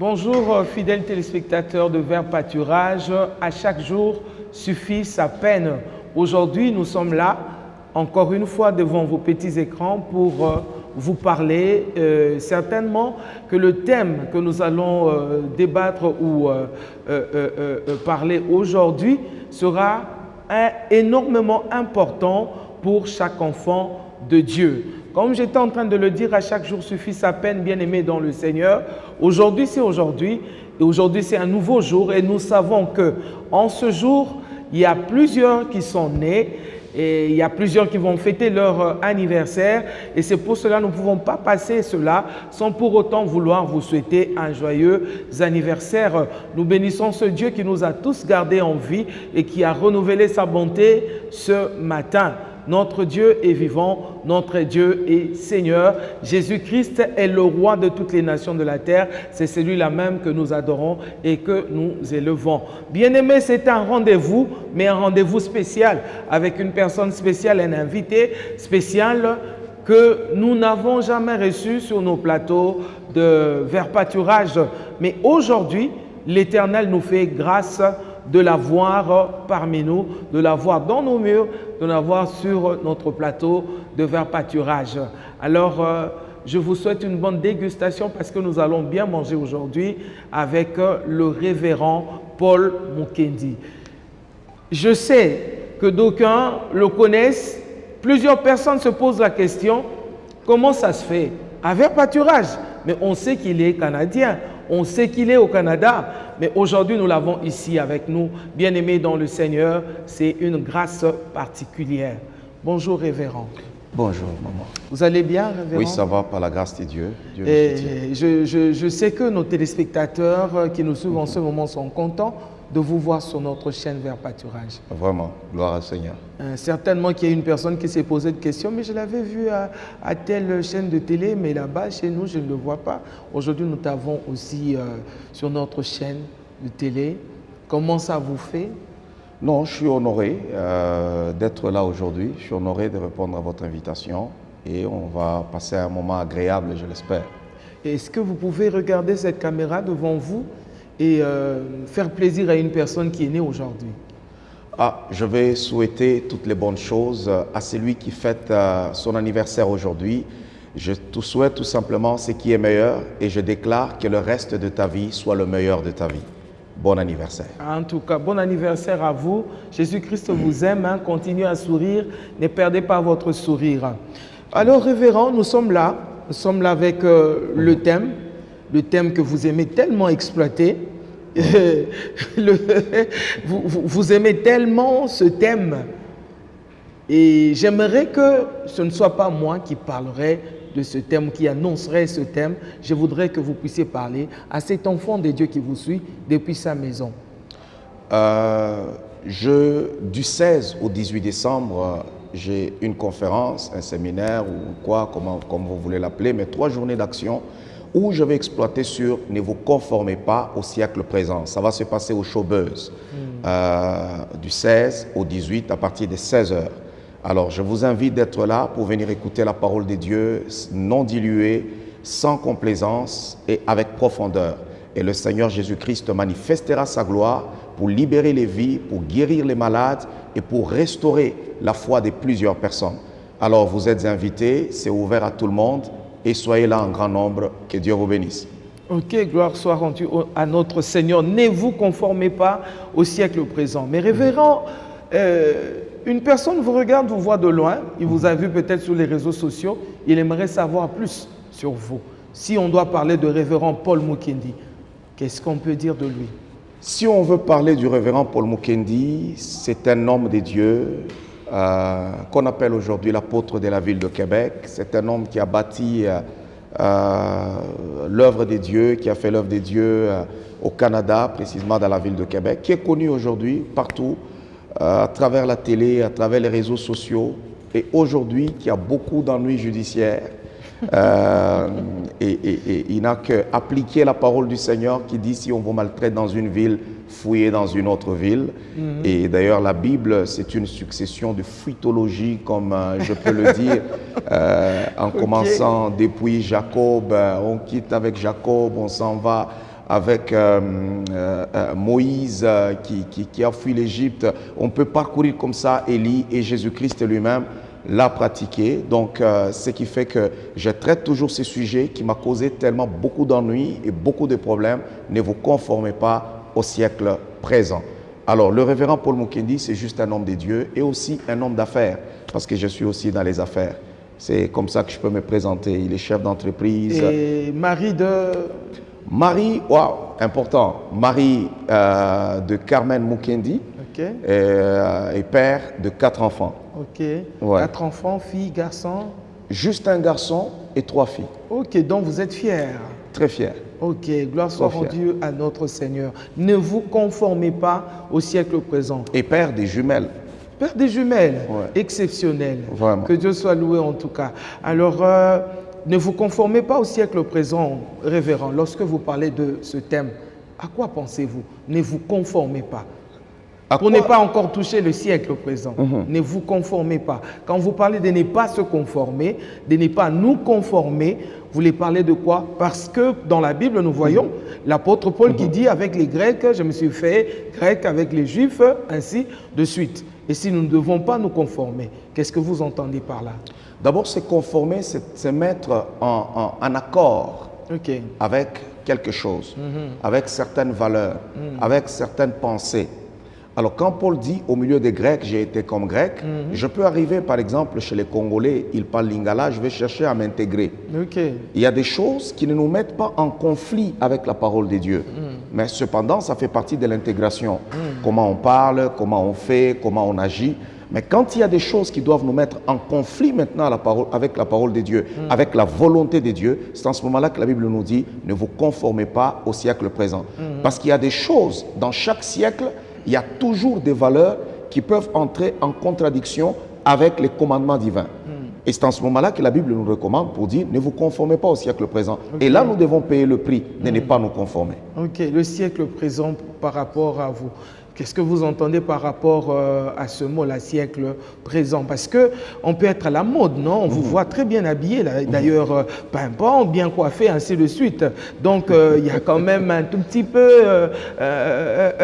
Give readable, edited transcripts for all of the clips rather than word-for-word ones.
Bonjour fidèles téléspectateurs de Vers Pâturage. À chaque jour suffit sa peine. Aujourd'hui, nous sommes là, encore une fois, devant vos petits écrans pour vous parler. Certainement que le thème que nous allons débattre ou parler aujourd'hui sera énormément important pour chaque enfant de Dieu. Comme j'étais en train de le dire, à chaque jour suffit sa peine, bien-aimé dans le Seigneur. Aujourd'hui, c'est aujourd'hui, et aujourd'hui, c'est un nouveau jour, et nous savons que en ce jour, il y a plusieurs qui sont nés, et il y a plusieurs qui vont fêter leur anniversaire, et c'est pour cela que nous ne pouvons pas passer cela sans pour autant vouloir vous souhaiter un joyeux anniversaire. Nous bénissons ce Dieu qui nous a tous gardés en vie et qui a renouvelé sa bonté ce matin. Notre Dieu est vivant, notre Dieu est Seigneur. Jésus-Christ est le roi de toutes les nations de la terre. C'est celui-là même que nous adorons et que nous élevons. Bien-aimés, c'est un rendez-vous, mais un rendez-vous spécial avec une personne spéciale, un invité spécial que nous n'avons jamais reçu sur nos plateaux de Vers Pâturage. Mais aujourd'hui, l'Éternel nous fait grâce de la voir parmi nous, de la voir dans nos murs, de la voir sur notre plateau de Vers Pâturage. Alors, je vous souhaite une bonne dégustation parce que nous allons bien manger aujourd'hui avec le révérend Paul Mukendi. Je sais que d'aucuns le connaissent. Plusieurs personnes se posent la question, comment ça se fait? À Vers Pâturage, mais on sait qu'il est canadien. On sait qu'il est au Canada, mais aujourd'hui, nous l'avons ici avec nous. Bien-aimé dans le Seigneur, c'est une grâce particulière. Bonjour, révérend. Bonjour, maman. Vous allez bien, révérend? Oui, ça va, par la grâce de Dieu. Je sais que nos téléspectateurs qui nous suivent en ce moment sont contents de vous voir sur notre chaîne Vers Pâturage. Vraiment, gloire au Seigneur. Certainement qu'il y a une personne qui s'est posé de questions, mais je l'avais vu à telle chaîne de télé, mais là-bas, chez nous, je ne le vois pas. Aujourd'hui, nous t'avons aussi sur notre chaîne de télé. Comment ça vous fait? Non, je suis honoré d'être là aujourd'hui. Je suis honoré de répondre à votre invitation et on va passer un moment agréable, je l'espère. Est-ce que vous pouvez regarder cette caméra devant vous et faire plaisir à une personne qui est née aujourd'hui? Je vais souhaiter toutes les bonnes choses à celui qui fête son anniversaire aujourd'hui. Je te souhaite tout simplement ce qui est meilleur et je déclare que le reste de ta vie soit le meilleur de ta vie. Bon anniversaire. En tout cas, bon anniversaire à vous. Jésus-Christ vous aime, hein. Continuez à sourire, ne perdez pas votre sourire. Alors, révérend, nous sommes là avec le thème que vous aimez tellement exploiter. Vous aimez tellement ce thème et j'aimerais que ce ne soit pas moi qui parlerai de ce thème, qui annoncerai ce thème. Je voudrais que vous puissiez parler à cet enfant de Dieu qui vous suit depuis sa maison. Du 16 au 18 décembre, j'ai une conférence, un séminaire ou quoi, comme vous voulez l'appeler, mais 3 journées d'action où je vais exploiter sur « Ne vous conformez pas au siècle présent ». Ça va se passer au Showbuzz du 16 au 18 à partir de 16 h. Alors, je vous invite d'être là pour venir écouter la parole de Dieu non diluée, sans complaisance et avec profondeur. Et le Seigneur Jésus-Christ manifestera sa gloire pour libérer les vies, pour guérir les malades et pour restaurer la foi de plusieurs personnes. Alors, vous êtes invités, c'est ouvert à tout le monde. Et soyez là en grand nombre, que Dieu vous bénisse. Ok, gloire soit rendue à notre Seigneur. Ne vous conformez pas au siècle présent. Mais révérend, une personne vous regarde, vous voit de loin, il vous a vu peut-être sur les réseaux sociaux, il aimerait savoir plus sur vous. Si on doit parler de révérend Paul Mukendi, qu'est-ce qu'on peut dire de lui? Si on veut parler du révérend Paul Mukendi, c'est un homme de Dieu, qu'on appelle aujourd'hui l'apôtre de la ville de Québec. C'est un homme qui a bâti l'œuvre de Dieu, qui a fait l'œuvre de Dieu au Canada, précisément dans la ville de Québec, qui est connu aujourd'hui partout, à travers la télé, à travers les réseaux sociaux, et aujourd'hui qui a beaucoup d'ennuis judiciaires. Et il n'a qu'appliquer la parole du Seigneur qui dit si on vous maltraite dans une ville, fouillez dans une autre ville. Et d'ailleurs la Bible c'est une succession de fuitologie comme je peux le dire, en commençant depuis Jacob, on quitte avec Jacob, on s'en va avec Moïse qui a fui l'Égypte. On peut parcourir comme ça Élie, et Jésus-Christ lui-même l'a pratiqué. Donc, ce qui fait que je traite toujours ces sujets qui m'ont causé tellement beaucoup d'ennuis et beaucoup de problèmes. Ne vous conformez pas au siècle présent. Alors, le révérend Paul Mukendi, c'est juste un homme de Dieu et aussi un homme d'affaires, parce que je suis aussi dans les affaires. C'est comme ça que je peux me présenter. Il est chef d'entreprise. Et mari de... Mari, waouh, important. Mari de Carmen Mukendi, Ok. Et père de 4 enfants. Ok. Ouais. 4 enfants, filles, garçons. Juste un garçon et 3 filles. Ok, donc vous êtes fiers. Très fier. Ok, gloire soit Très fier. rendue à notre Seigneur. Ne vous conformez pas au siècle présent. Et père des jumelles. Père des jumelles, Ouais. exceptionnel. Vraiment. Que Dieu soit loué en tout cas. Alors, ne vous conformez pas au siècle présent, révérend. Lorsque vous parlez de ce thème, à quoi pensez-vous? Ne vous conformez pas. À Pour quoi- ne pas encore toucher le siècle présent, ne vous conformez pas. Quand vous parlez de ne pas se conformer, de ne pas nous conformer, vous voulez parler de quoi? Parce que dans la Bible, nous voyons l'apôtre Paul qui dit avec les Grecs, je me suis fait grec avec les Juifs, ainsi de suite. Et si nous ne devons pas nous conformer, qu'est-ce que vous entendez par là? D'abord, se conformer, c'est se mettre en accord Ok. avec quelque chose, avec certaines valeurs, avec certaines pensées. Alors, quand Paul dit au milieu des Grecs, j'ai été comme grec, je peux arriver, par exemple, chez les Congolais, ils parlent lingala, je vais chercher à m'intégrer. Ok. Il y a des choses qui ne nous mettent pas en conflit avec la parole de Dieu. Mais cependant, ça fait partie de l'intégration. Comment on parle, comment on fait, comment on agit. Mais quand il y a des choses qui doivent nous mettre en conflit maintenant avec la parole de Dieu, avec la volonté de Dieu, c'est en ce moment-là que la Bible nous dit, ne vous conformez pas au siècle présent. Parce qu'il y a des choses, dans chaque siècle, il y a toujours des valeurs qui peuvent entrer en contradiction avec les commandements divins. Et c'est en ce moment-là que la Bible nous recommande pour dire, ne vous conformez pas au siècle présent. Et là, nous devons payer le prix de ne pas nous conformer. Ok, le siècle présent par rapport à vous. Qu'est-ce que vous entendez par rapport à ce mot, la siècle présent? Parce qu'on peut être à la mode, non? On vous voit très bien habillé, d'ailleurs, pimpant, bien coiffé, ainsi de suite. Donc, il y a quand même un tout petit peu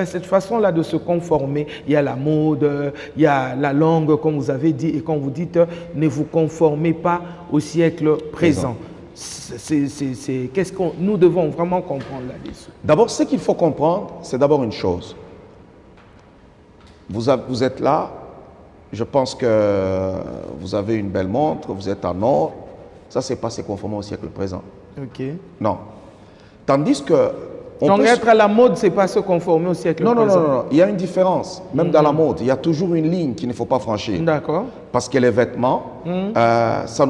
cette façon-là de se conformer. Il y a la mode, il y a la langue, comme vous avez dit, et quand vous dites ne vous conformez pas au siècle présent. Qu'est-ce que nous devons vraiment comprendre là-dessus? D'abord, ce qu'il faut comprendre, c'est d'abord une chose. Vous êtes là, je pense que vous avez une belle montre, vous êtes en or. Ça, c'est pas se conformer au siècle présent. Ok. Non. Tandis que... Donc être à la mode, c'est pas se conformer au siècle Non, non, présent. non, non, il y a une différence. Même dans la mode, il y a toujours une ligne qu'il ne faut pas franchir. D'accord. Parce que les vêtements,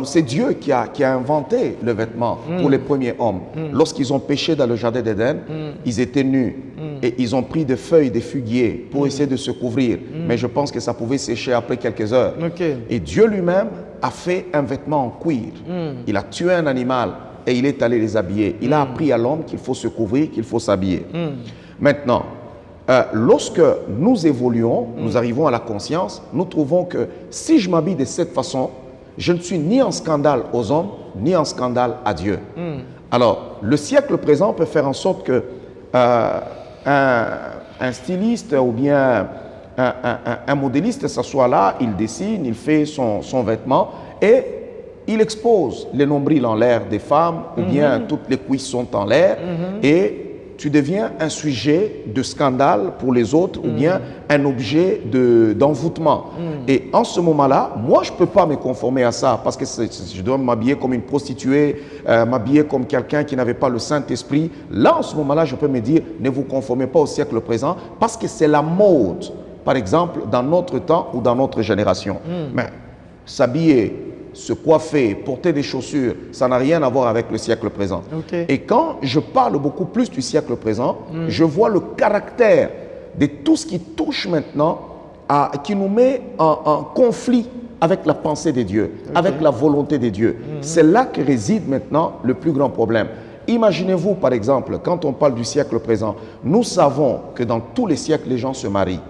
c'est Dieu qui a inventé le vêtement pour les premiers hommes. Lorsqu'ils ont péché dans le jardin d'Éden, ils étaient nus et ils ont pris des feuilles de figuier pour essayer de se couvrir. Mais je pense que ça pouvait sécher après quelques heures. Ok. Et Dieu lui-même a fait un vêtement en cuir. Il a tué un animal et il est allé les habiller. Il a appris à l'homme qu'il faut se couvrir, qu'il faut s'habiller. Maintenant, lorsque nous évoluons, nous arrivons à la conscience, nous trouvons que si je m'habille de cette façon, je ne suis ni en scandale aux hommes, ni en scandale à Dieu. Alors, le siècle présent peut faire en sorte que un styliste ou bien un modéliste s'assoit là, il dessine, il fait son vêtement et il expose les nombrils en l'air des femmes ou bien toutes les cuisses sont en l'air et tu deviens un sujet de scandale pour les autres ou bien un objet d'envoûtement. Et en ce moment-là, moi, je ne peux pas me conformer à ça parce que je dois m'habiller comme une prostituée, m'habiller comme quelqu'un qui n'avait pas le Saint-Esprit. Là, en ce moment-là, je peux me dire, ne vous conformez pas au siècle présent parce que c'est la mode, par exemple, dans notre temps ou dans notre génération. Mais s'habiller, se coiffer, porter des chaussures, ça n'a rien à voir avec le siècle présent. Okay. Et quand je parle beaucoup plus du siècle présent, je vois le caractère de tout ce qui touche maintenant, qui nous met en conflit avec la pensée de Dieu, avec la volonté de Dieu. C'est là que réside maintenant le plus grand problème. Imaginez-vous, par exemple, quand on parle du siècle présent, nous savons que dans tous les siècles, les gens se marient.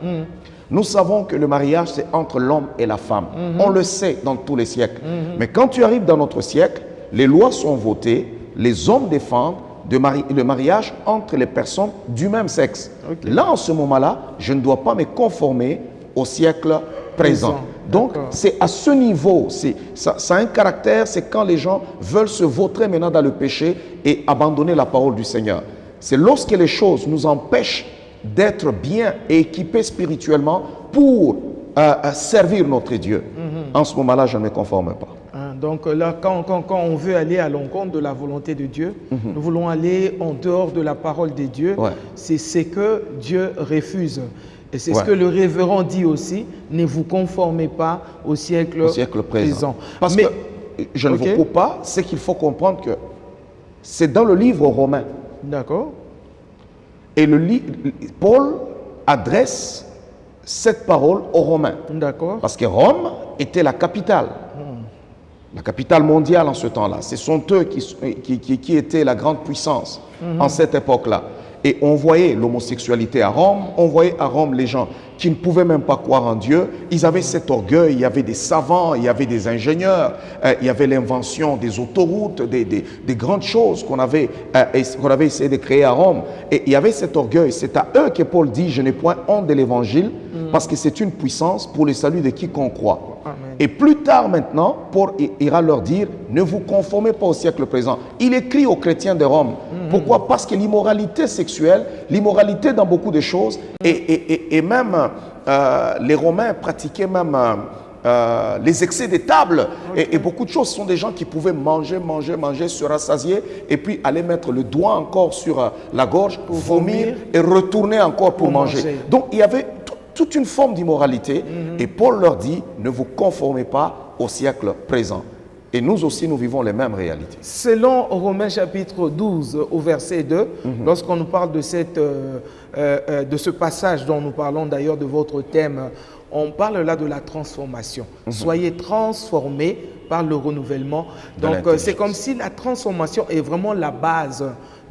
Nous savons que le mariage, c'est entre l'homme et la femme. On le sait dans tous les siècles. Mais quand tu arrives dans notre siècle, les lois sont votées, les hommes défendent, le mariage entre les personnes du même sexe. Ok. Là, en ce moment-là, je ne dois pas me conformer au siècle présent. Donc, c'est à ce niveau, ça a un caractère, c'est quand les gens veulent se vautrer maintenant dans le péché et abandonner la parole du Seigneur. C'est lorsque les choses nous empêchent d'être bien et équipés spirituellement pour servir notre Dieu. En ce moment-là, je ne me conforme pas. Donc là, quand on veut aller à l'encontre de la volonté de Dieu, nous voulons aller en dehors de la parole de Dieu, c'est ce que Dieu refuse. Et c'est ce que le révérend dit aussi, ne vous conformez pas au siècle présent. Parce que, je ne vous coupe pas, c'est qu'il faut comprendre que c'est dans le livre romain. D'accord. Et Paul adresse cette parole aux Romains. D'accord. Parce que Rome était la capitale. La capitale mondiale en ce temps-là. Ce sont eux qui étaient la grande puissance en cette époque-là. Et on voyait l'homosexualité à Rome, on voyait à Rome les gens qui ne pouvaient même pas croire en Dieu. Ils avaient cet orgueil, il y avait des savants, il y avait des ingénieurs, il y avait l'invention des autoroutes, des grandes choses qu'on avait essayé de créer à Rome. Et il y avait cet orgueil. C'est à eux que Paul dit, je n'ai point honte de l'évangile, parce que c'est une puissance pour le salut de quiconque croit. Amen. Et plus tard maintenant, Paul ira leur dire, ne vous conformez pas au siècle présent. Il écrit aux chrétiens de Rome. Pourquoi? Parce que l'immoralité sexuelle, l'immoralité dans beaucoup de choses, et même les Romains pratiquaient même les excès des tables et beaucoup de choses. Ce sont des gens qui pouvaient manger, se rassasier et puis aller mettre le doigt encore sur la gorge, vomir et retourner encore pour manger. Donc il y avait toute une forme d'immoralité et Paul leur dit, ne vous conformez pas au siècle présent. Et nous aussi, nous vivons les mêmes réalités. Selon Romains chapitre 12 au verset 2, lorsqu'on nous parle de ce passage dont nous parlons d'ailleurs de votre thème, on parle là de la transformation. Soyez transformés par le renouvellement. Donc c'est comme si la transformation est vraiment la base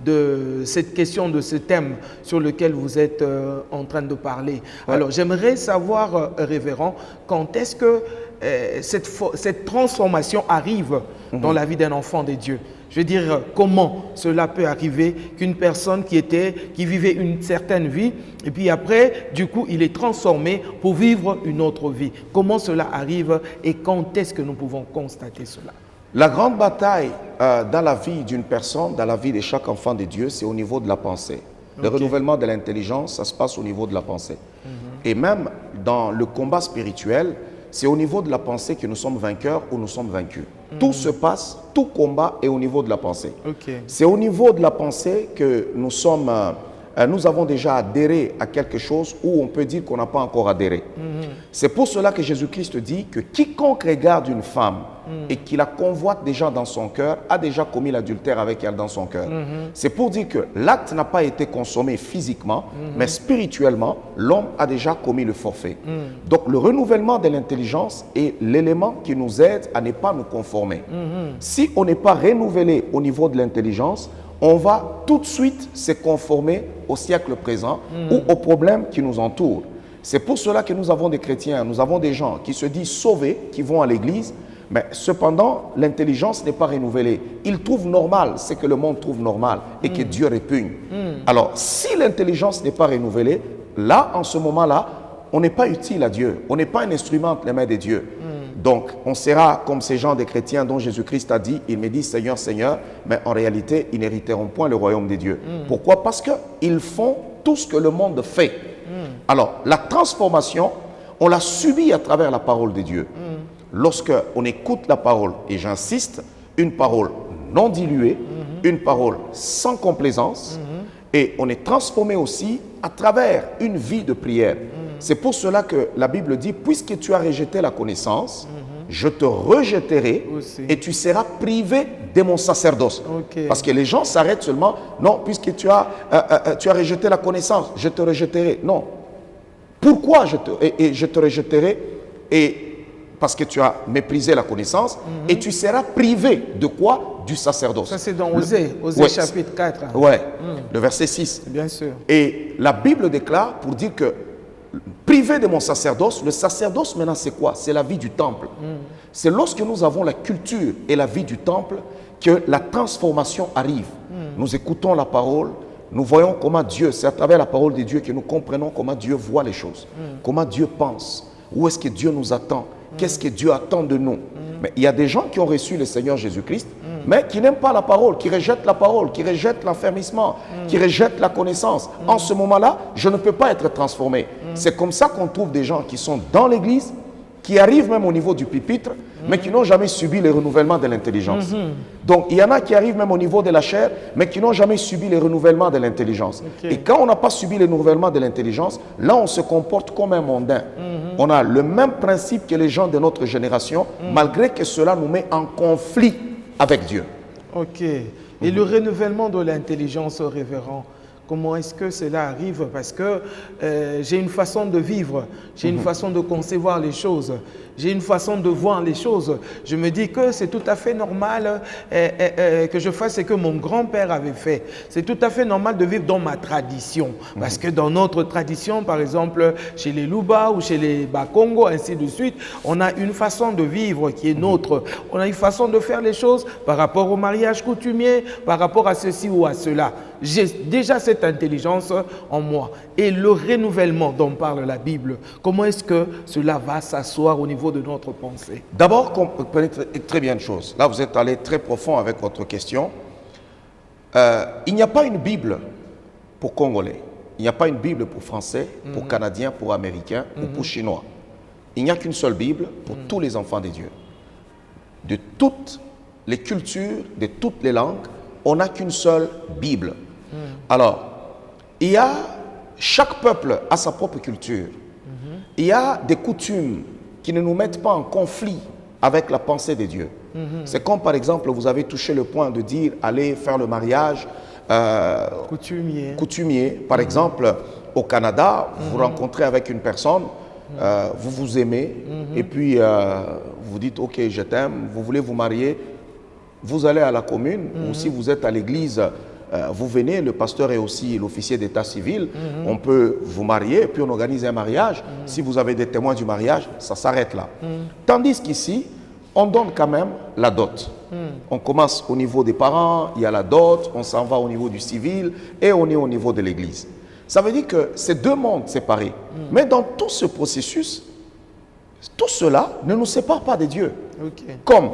de cette question, de ce thème sur lequel vous êtes en train de parler. Alors j'aimerais savoir, révérend, quand est-ce que cette transformation arrive dans la vie d'un enfant de Dieu? Je veux dire, comment cela peut arriver qu'une personne qui vivait une certaine vie et puis après, du coup, il est transformé pour vivre une autre vie. Comment cela arrive et quand est-ce que nous pouvons constater cela? La grande bataille dans la vie d'une personne, dans la vie de chaque enfant de Dieu, c'est au niveau de la pensée. Le renouvellement de l'intelligence, ça se passe au niveau de la pensée. Et même dans le combat spirituel, c'est au niveau de la pensée que nous sommes vainqueurs ou nous sommes vaincus. Tout se passe, tout combat est au niveau de la pensée. C'est au niveau de la pensée que nous avons déjà adhéré à quelque chose où on peut dire qu'on n'a pas encore adhéré. C'est pour cela que Jésus-Christ dit que quiconque regarde une femme et qui la convoite déjà dans son cœur a déjà commis l'adultère avec elle dans son cœur. C'est pour dire que l'acte n'a pas été consommé physiquement, mais spirituellement, l'homme a déjà commis le forfait. Donc le renouvellement de l'intelligence est l'élément qui nous aide à ne pas nous conformer. Si on n'est pas renouvelé au niveau de l'intelligence, on va tout de suite se conformer au siècle présent ou aux problèmes qui nous entourent. C'est pour cela que nous avons des chrétiens, nous avons des gens qui se disent sauvés, qui vont à l'église, mais cependant, l'intelligence n'est pas renouvelée. Ils trouvent normal ce que le monde trouve normal et que Dieu répugne. Alors, si l'intelligence n'est pas renouvelée, là, en ce moment-là, on n'est pas utile à Dieu. On n'est pas un instrument entre les mains de Dieu. Donc, on sera comme ces gens des chrétiens dont Jésus-Christ a dit, ils me disent Seigneur, Seigneur, mais en réalité, ils n'hériteront point le royaume de Dieu. Pourquoi? Parce qu'ils font tout ce que le monde fait. Alors, la transformation, on l'a subie à travers la parole de Dieu. Lorsque on écoute la parole, et j'insiste, une parole non diluée, une parole sans complaisance, et on est transformé aussi à travers une vie de prière. C'est pour cela que la Bible dit, puisque tu as rejeté la connaissance, je te rejetterai et tu seras privé de mon sacerdoce. Parce que les gens s'arrêtent seulement, non, puisque tu as rejeté la connaissance, je te rejetterai. Non. Pourquoi je te rejetterai? Parce que tu as méprisé la connaissance et tu seras privé de quoi? Du sacerdoce. Ça c'est dans Osée chapitre 4. Ouais, le verset 6. Bien sûr. Et la Bible déclare pour dire que privé de mon sacerdoce. Le sacerdoce maintenant c'est quoi? C'est la vie du temple. C'est lorsque nous avons la culture et la vie du temple que la transformation arrive. Nous écoutons la parole, nous voyons comment Dieu, c'est à travers la parole de Dieu que nous comprenons comment Dieu voit les choses, comment Dieu pense, où est-ce que Dieu nous attend, qu'est-ce que Dieu attend de nous. Mais il y a des gens qui ont reçu le Seigneur Jésus-Christ, mais qui n'aiment pas la parole, qui rejettent la parole, qui rejettent l'enfermissement, qui rejettent la connaissance. En ce moment-là, je ne peux pas être transformé. C'est comme ça qu'on trouve des gens qui sont dans l'église, qui arrivent même au niveau du pupitre, mais qui n'ont jamais subi le renouvellement de l'intelligence. Donc, il y en a qui arrivent même au niveau de la chair, mais qui n'ont jamais subi le renouvellement de l'intelligence. Et quand on n'a pas subi le renouvellement de l'intelligence, là, on se comporte comme un mondain. On a le même principe que les gens de notre génération, malgré que cela nous met en conflit avec Dieu. Ok. Et le renouvellement de l'intelligence, révérend, comment est-ce que cela arrive? Parce que j'ai une façon de vivre, j'ai une façon de concevoir les choses, j'ai une façon de voir les choses. Je me dis que c'est tout à fait normal que je fasse ce que mon grand-père avait fait. C'est tout à fait normal de vivre dans ma tradition. Parce que dans notre tradition, par exemple, chez les Luba ou chez les Bakongo, ainsi de suite, on a une façon de vivre qui est nôtre. On a une façon de faire les choses par rapport au mariage coutumier, par rapport à ceci ou à cela. J'ai déjà cette intelligence en moi. Et le renouvellement dont parle la Bible, comment est-ce que cela va s'asseoir au niveau de notre pensée? D'abord, comprenez très bien une chose. Là, vous êtes allé très profond avec votre question. Il n'y a pas une Bible pour Congolais. Il n'y a pas une Bible pour Français, pour Canadiens, pour Américains ou pour Chinois. Il n'y a qu'une seule Bible pour tous les enfants de Dieu. De toutes les cultures, de toutes les langues, on n'a qu'une seule Bible. Alors, il y a, chaque peuple a sa propre culture. Il y a des coutumes qui ne nous mettent pas en conflit avec la pensée de Dieu. C'est comme par exemple, vous avez touché le point de dire, allez faire le mariage coutumier. Par exemple, au Canada, vous rencontrez avec une personne, vous vous aimez, et puis vous dites, ok, je t'aime, vous voulez vous marier, vous allez à la commune, ou si vous êtes à l'église, vous venez, le pasteur est aussi l'officier d'état civil, on peut vous marier, et puis on organise un mariage. Si vous avez des témoins du mariage, ça s'arrête là. Tandis qu'ici, on donne quand même la dot. On commence au niveau des parents, il y a la dot, on s'en va au niveau du civil, et on est au niveau de l'église. Ça veut dire que c'est deux mondes séparés. Mais dans tout ce processus, tout cela ne nous sépare pas de Dieu. Comme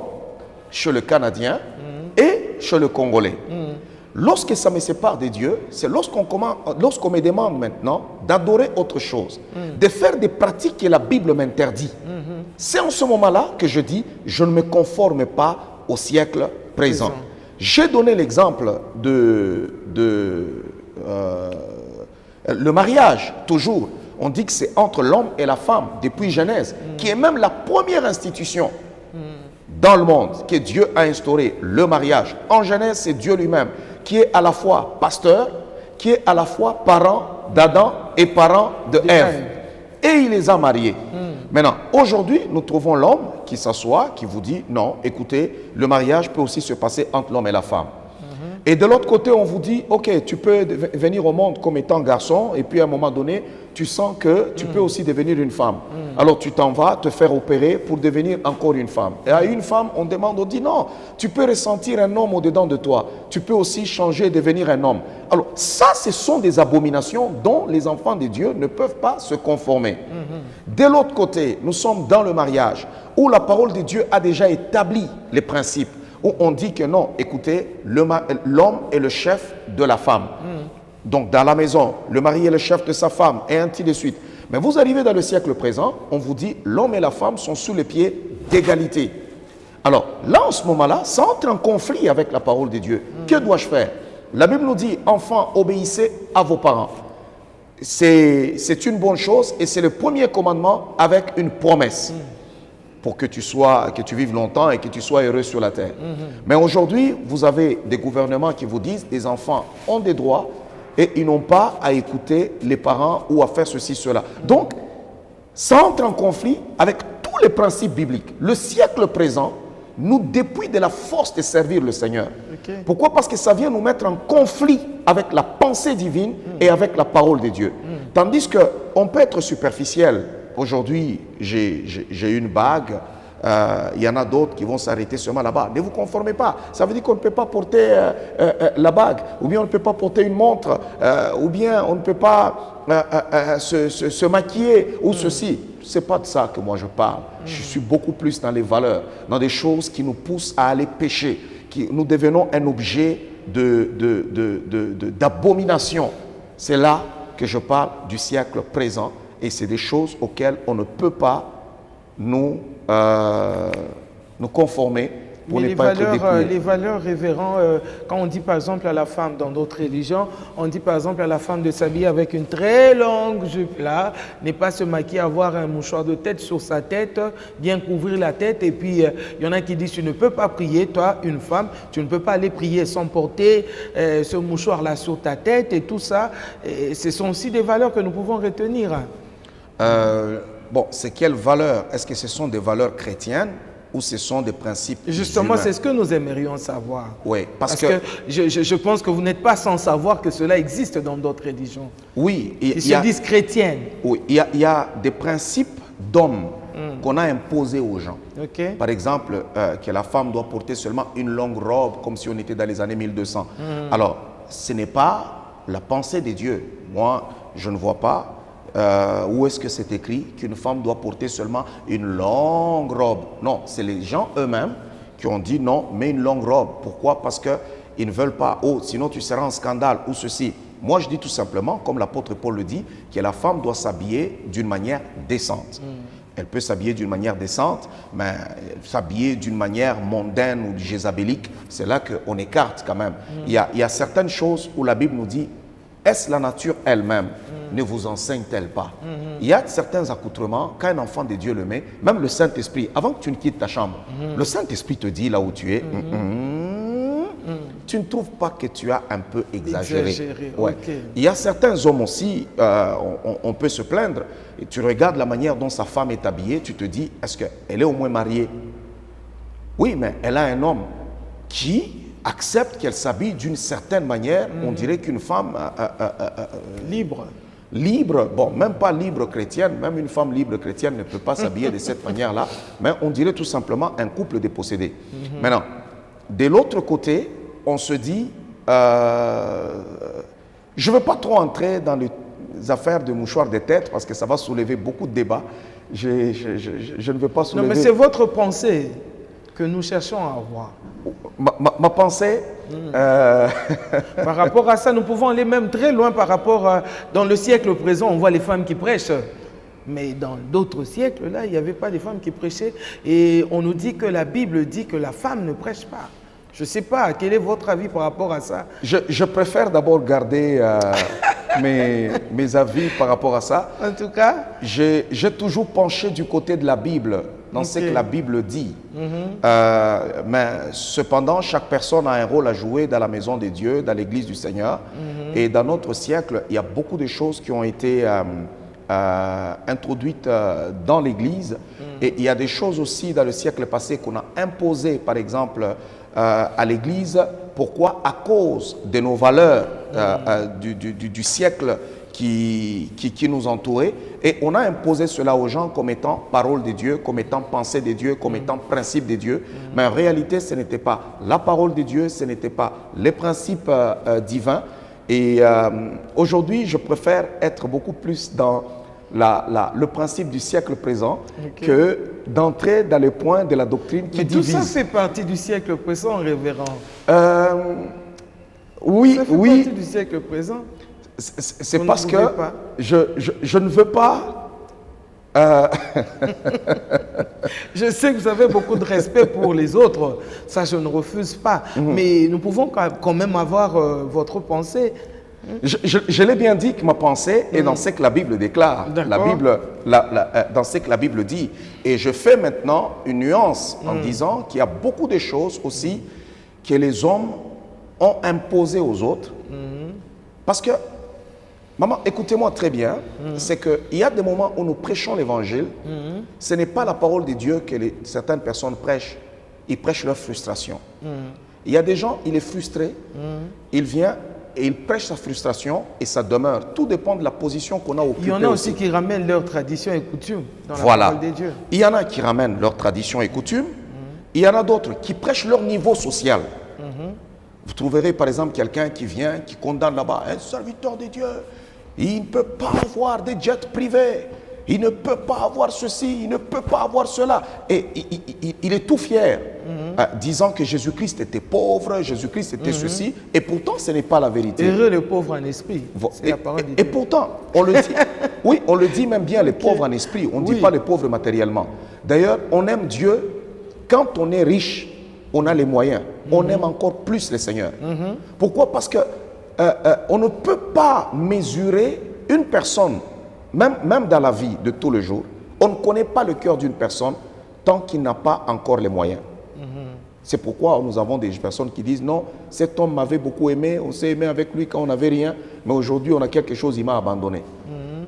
chez le Canadien et chez le Congolais. Lorsque ça me sépare de Dieu, c'est lorsqu'on me demande maintenant d'adorer autre chose, de faire des pratiques que la Bible m'interdit. C'est en ce moment-là que je dis, je ne me conforme pas au siècle présent. J'ai donné l'exemple de le mariage, toujours. On dit que c'est entre l'homme et la femme, depuis Genèse, qui est même la première institution dans le monde que Dieu a instauré, le mariage. En Genèse, c'est Dieu lui-même qui est à la fois pasteur, qui est à la fois parent d'Adam et parent de Ève. Et il les a mariés. Maintenant, aujourd'hui, nous trouvons l'homme qui s'assoit, qui vous dit, non, écoutez, le mariage peut aussi se passer entre l'homme et la femme. Et de l'autre côté, on vous dit, ok, tu peux venir au monde comme étant garçon, et puis à un moment donné, tu sens que tu peux aussi devenir une femme. Alors tu t'en vas te faire opérer pour devenir encore une femme. Et à une femme, on demande, on dit, non, tu peux ressentir un homme au-dedans de toi. Tu peux aussi changer et devenir un homme. Alors ça, ce sont des abominations dont les enfants de Dieu ne peuvent pas se conformer. De l'autre côté, nous sommes dans le mariage, où la parole de Dieu a déjà établi les principes, où on dit que non, écoutez, l'homme est le chef de la femme. Donc dans la maison, le mari est le chef de sa femme, et ainsi de suite. Mais vous arrivez dans le siècle présent, on vous dit, l'homme et la femme sont sous les pieds d'égalité. Alors là, en ce moment-là, ça entre en conflit avec la parole de Dieu. Que dois-je faire? La Bible nous dit, enfants, obéissez à vos parents. C'est une bonne chose, et c'est le premier commandement avec une promesse. Pour que tu vives longtemps et que tu sois heureux sur la terre. Mais aujourd'hui, vous avez des gouvernements qui vous disent les enfants ont des droits et ils n'ont pas à écouter les parents ou à faire ceci, cela. Donc, ça entre en conflit avec tous les principes bibliques. Le siècle présent nous dépouille de la force de servir le Seigneur. Pourquoi? Parce que ça vient nous mettre en conflit avec la pensée divine et avec la parole de Dieu. Tandis qu'on peut être superficiel. Aujourd'hui, j'ai une bague. Il y en a d'autres qui vont s'arrêter seulement là-bas. Ne vous conformez pas. Ça veut dire qu'on ne peut pas porter la bague, ou bien on ne peut pas porter une montre, ou bien on ne peut pas se maquiller, ou ceci. Ce n'est pas de ça que moi je parle. Je suis beaucoup plus dans les valeurs, dans des choses qui nous poussent à aller pécher, nous devenons un objet d'abomination. C'est là que je parle du siècle présent, et c'est des choses auxquelles on ne peut pas nous conformer pour Mais ne pas être dépouillés. les valeurs, révérend, quand on dit par exemple à la femme dans d'autres religions, on dit par exemple à la femme de s'habiller avec une très longue jupe là, ne pas se maquiller, avoir un mouchoir de tête sur sa tête, bien couvrir la tête. Et puis il y en a qui disent tu ne peux pas prier, toi une femme, tu ne peux pas aller prier sans porter ce mouchoir là sur ta tête et tout ça. Et ce sont aussi des valeurs que nous pouvons retenir. Bon, c'est quelles valeurs? Est-ce que ce sont des valeurs chrétiennes ou ce sont des principes Justement, humains? c'est ce que nous aimerions savoir. Oui, parce que je pense que vous n'êtes pas sans savoir que cela existe dans d'autres religions. oui, Ils se disent chrétiennes. oui, il y a des principes d'hommes qu'on a imposés aux gens. Ok. Par exemple, que la femme doit porter seulement une longue robe, comme si on était dans les années 1200. Alors, ce n'est pas la pensée de Dieu. Moi, je ne vois pas où est-ce que c'est écrit qu'une femme doit porter seulement une longue robe. Non, c'est les gens eux-mêmes qui ont dit non, mets une longue robe. Pourquoi? Parce qu'ils ne veulent pas, oh, sinon tu seras en scandale ou ceci. Moi, je dis tout simplement, comme l'apôtre Paul le dit, que la femme doit s'habiller d'une manière décente. Elle peut s'habiller d'une manière décente, mais s'habiller d'une manière mondaine ou jézabélique, c'est là qu'on écarte quand même. Il y a certaines choses où la Bible nous dit, est-ce la nature elle-même ne vous enseigne-t-elle pas? Il y a certains accoutrements, quand un enfant de Dieu le met, même le Saint-Esprit, avant que tu ne quittes ta chambre, le Saint-Esprit te dit là où tu es, tu ne trouves pas que tu as un peu exagéré? Ouais. Ok. Il y a certains hommes aussi, on peut se plaindre, et tu regardes la manière dont sa femme est habillée, tu te dis, est-ce qu'elle est au moins mariée? Oui, mais elle a un homme qui accepte qu'elle s'habille d'une certaine manière. On dirait qu'une femme Libre. libre, bon, même pas libre chrétienne, même une femme libre chrétienne ne peut pas s'habiller de cette manière-là, mais on dirait tout simplement un couple dépossédé. Maintenant, de l'autre côté, on se dit, je ne veux pas trop entrer dans les affaires de mouchoirs de tête parce que ça va soulever beaucoup de débats. Je ne veux pas soulever... Non, mais c'est votre pensée que nous cherchons à avoir. Ma pensée... Par rapport à ça, nous pouvons aller même très loin par rapport à... Dans le siècle présent, on voit les femmes qui prêchent. Mais dans d'autres siècles, là, il n'y avait pas de femmes qui prêchaient. Et on nous dit que la Bible dit que la femme ne prêche pas. Je ne sais pas, quel est votre avis par rapport à ça? Je préfère d'abord garder mes avis par rapport à ça. En tout cas, j'ai toujours penché du côté de la Bible, dans ce que la Bible dit. Mais cependant, chaque personne a un rôle à jouer dans la maison de Dieu, dans l'église du Seigneur. Et dans notre siècle, il y a beaucoup de choses qui ont été introduites dans l'église. Et il y a des choses aussi dans le siècle passé qu'on a imposées, par exemple, à l'église. Pourquoi? À cause de nos valeurs du siècle qui nous entourait. Et on a imposé cela aux gens comme étant parole de Dieu, comme étant pensée de Dieu, comme étant principe de Dieu. Mais en réalité, ce n'était pas la parole de Dieu, ce n'était pas les principes divins. Et aujourd'hui, je préfère être beaucoup plus dans le principe du siècle présent que d'entrer dans les points de la doctrine qui divise. tout ça fait partie du siècle présent, révérend. Oui, ça fait partie du siècle présent. C'est parce que je ne veux pas... Je sais que vous avez beaucoup de respect pour les autres, ça je ne refuse pas, mais nous pouvons quand même avoir votre pensée. Je l'ai bien dit que ma pensée est dans ce que la Bible déclare, dans ce que la Bible dit. Et je fais maintenant une nuance en disant qu'il y a beaucoup de choses aussi que les hommes ont imposées aux autres. Parce que, maman, écoutez-moi très bien, c'est qu'il y a des moments où nous prêchons l'évangile, ce n'est pas la parole de Dieu que certaines personnes prêchent, ils prêchent leur frustration. Il y a des gens, il est frustré, il vient, et il prêche sa frustration et ça demeure. Tout dépend de la position qu'on a occupée. Il y en a aussi qui ramènent leurs traditions et coutumes dans la Voilà. parole de Dieu. Il y en a qui ramènent leurs traditions et coutumes. Il y en a d'autres qui prêchent leur niveau social. Vous trouverez par exemple quelqu'un qui vient, qui condamne là-bas, un serviteur de Dieu. Il ne peut pas avoir des jets privés. Il ne peut pas avoir ceci, il ne peut pas avoir cela. Et il est tout fier, disant que Jésus-Christ était pauvre, Jésus-Christ était ceci, et pourtant ce n'est pas la vérité. Heureux les pauvres en esprit. C'est la parole de Dieu. Et pourtant, on le dit, oui, on le dit même bien, les pauvres en esprit, on ne dit pas les pauvres matériellement. D'ailleurs, on aime Dieu, quand on est riche, on a les moyens, on aime encore plus le Seigneur. Pourquoi? Parce que on ne peut pas mesurer une personne. Même dans la vie de tous les jours, on ne connaît pas le cœur d'une personne tant qu'il n'a pas encore les moyens. C'est pourquoi nous avons des personnes qui disent non, cet homme m'avait beaucoup aimé, on s'est aimé avec lui quand on n'avait rien, mais aujourd'hui on a quelque chose, il m'a abandonné.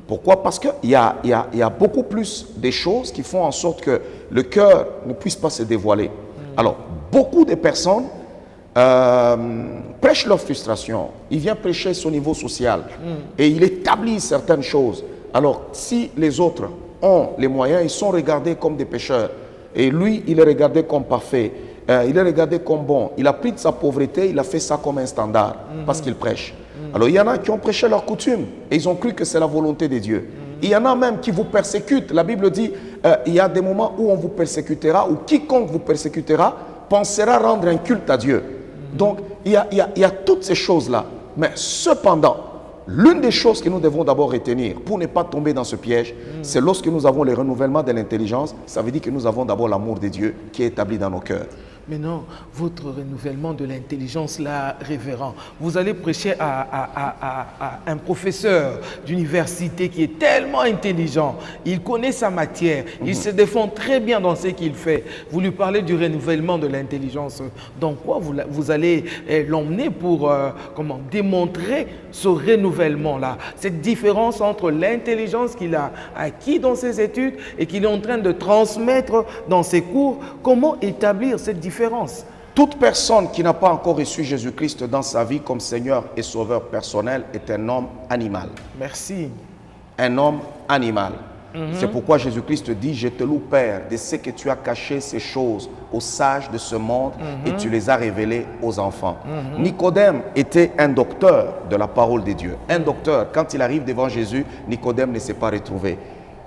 Pourquoi? Parce qu'il y a beaucoup plus des choses qui font en sorte que le cœur ne puisse pas se dévoiler. Alors, beaucoup de personnes prêchent leur frustration, il vient prêcher son niveau social et il établit certaines choses. Alors, si les autres ont les moyens, ils sont regardés comme des pécheurs. Et lui, il est regardé comme parfait. Il est regardé comme bon. Il a pris de sa pauvreté, il a fait ça comme un standard parce qu'il prêche. Alors, il y en a qui ont prêché leurs coutumes et ils ont cru que c'est la volonté de Dieu. Il y en a même qui vous persécutent. La Bible dit, il y a des moments où on vous persécutera ou quiconque vous persécutera pensera rendre un culte à Dieu. Donc, il y a toutes ces choses-là. Mais cependant, l'une des choses que nous devons d'abord retenir pour ne pas tomber dans ce piège, c'est lorsque nous avons le renouvellement de l'intelligence, ça veut dire que nous avons d'abord l'amour de Dieu qui est établi dans nos cœurs. Maintenant, votre renouvellement de l'intelligence, là, révérend, vous allez prêcher à un professeur d'université qui est tellement intelligent, il connaît sa matière, il se défend très bien dans ce qu'il fait. Vous lui parlez du renouvellement de l'intelligence. Dans quoi vous allez l'emmener pour démontrer ce renouvellement-là, cette différence entre l'intelligence qu'il a acquis dans ses études et qu'il est en train de transmettre dans ses cours. Comment établir cette différence? Toute personne qui n'a pas encore reçu Jésus-Christ dans sa vie comme Seigneur et Sauveur personnel est un homme animal. Merci. Un homme animal. C'est pourquoi Jésus-Christ dit, je te loue Père de ce que tu as caché ces choses aux sages de ce monde et tu les as révélées aux enfants. Nicodème était un docteur de la parole de Dieu. Un docteur, quand il arrive devant Jésus, Nicodème ne s'est pas retrouvé.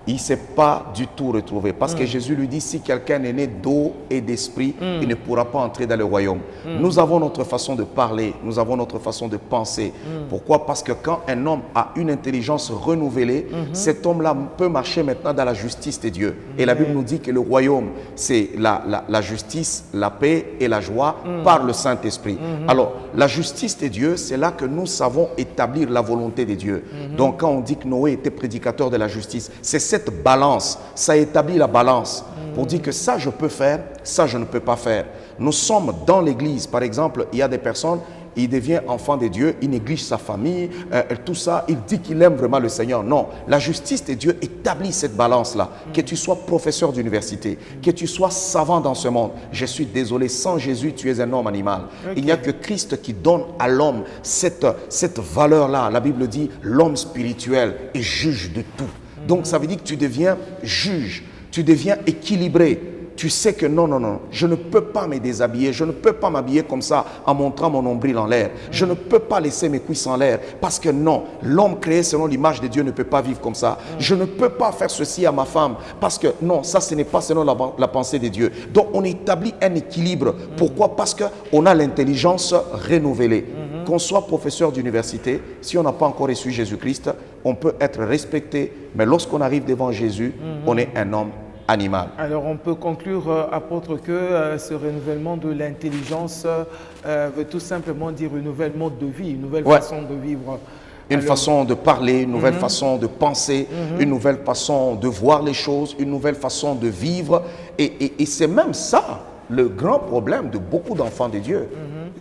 Il ne s'est pas du tout retrouvé. Parce que Jésus lui dit, si quelqu'un est né d'eau et d'esprit, il ne pourra pas entrer dans le royaume. Nous avons notre façon de parler, nous avons notre façon de penser. Pourquoi? Parce que quand un homme a une intelligence renouvelée, cet homme-là peut marcher maintenant dans la justice de Dieu. Et la Bible nous dit que le royaume, c'est la justice, la paix et la joie par le Saint-Esprit. Alors, la justice de Dieu, c'est là que nous savons établir la volonté de Dieu. Donc, quand on dit que Noé était prédicateur de la justice, c'est cette balance, ça établit la balance pour dire que ça je peux faire, ça je ne peux pas faire. Nous sommes dans l'église, par exemple, il y a des personnes, il devient enfant de Dieu, il néglige sa famille, tout ça, il dit qu'il aime vraiment le Seigneur. Non, la justice de Dieu établit cette balance-là. Que tu sois professeur d'université, que tu sois savant dans ce monde, je suis désolé, sans Jésus, tu es un homme animal. Il n'y a que Christ qui donne à l'homme cette valeur-là. La Bible dit, l'homme spirituel est juge de tout. Donc, ça veut dire que tu deviens juge, tu deviens équilibré. Tu sais que non, je ne peux pas me déshabiller, je ne peux pas m'habiller comme ça en montrant mon nombril en l'air. Je ne peux pas laisser mes cuisses en l'air parce que non, l'homme créé selon l'image de Dieu ne peut pas vivre comme ça. Je ne peux pas faire ceci à ma femme parce que non, ça ce n'est pas selon la pensée de Dieu. Donc, on établit un équilibre. Pourquoi? Parce qu'on a l'intelligence renouvelée. Qu'on soit professeur d'université, si on n'a pas encore reçu Jésus-Christ, on peut être respecté, mais lorsqu'on arrive devant Jésus, on est un homme animal. Alors on peut conclure, apôtre, que ce renouvellement de l'intelligence veut tout simplement dire une nouvelle mode de vie, une nouvelle façon de vivre. Une façon de parler, une nouvelle façon de penser, une nouvelle façon de voir les choses, une nouvelle façon de vivre. Et c'est même ça le grand problème de beaucoup d'enfants de Dieu.